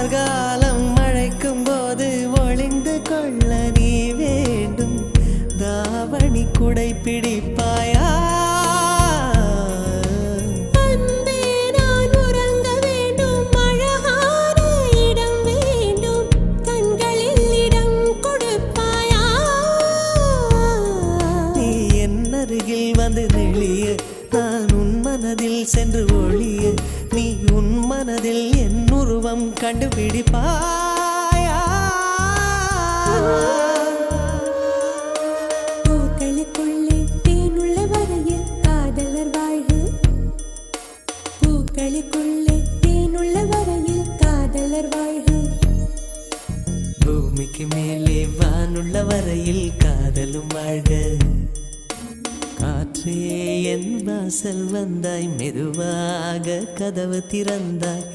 கார்காலம் அழைக்கும் போது ஒளிந்து கொள்ள நீ வேண்டும். தாவணி குடை பிடிப்பாயா? வந்து நெளிய நான் உன் மனதில் சென்று ஒளிய நீ உன் மனதில் என் உருவம் கண்டுபிடிப்பாயா? பூக்களுக்குள்ளே தேனுள்ள வரையில் காதலர் வாழ்க. பூக்களுக்குள்ளே தேனுள்ள வரையில் காதலர் வாழ்க. பூமிக்கு மேலே வானுள்ள வரையில் காதலும் வாழ்க. காற்றே என் வாசல் வந்தாய், மெதுவாக கதவு திறந்தாய்,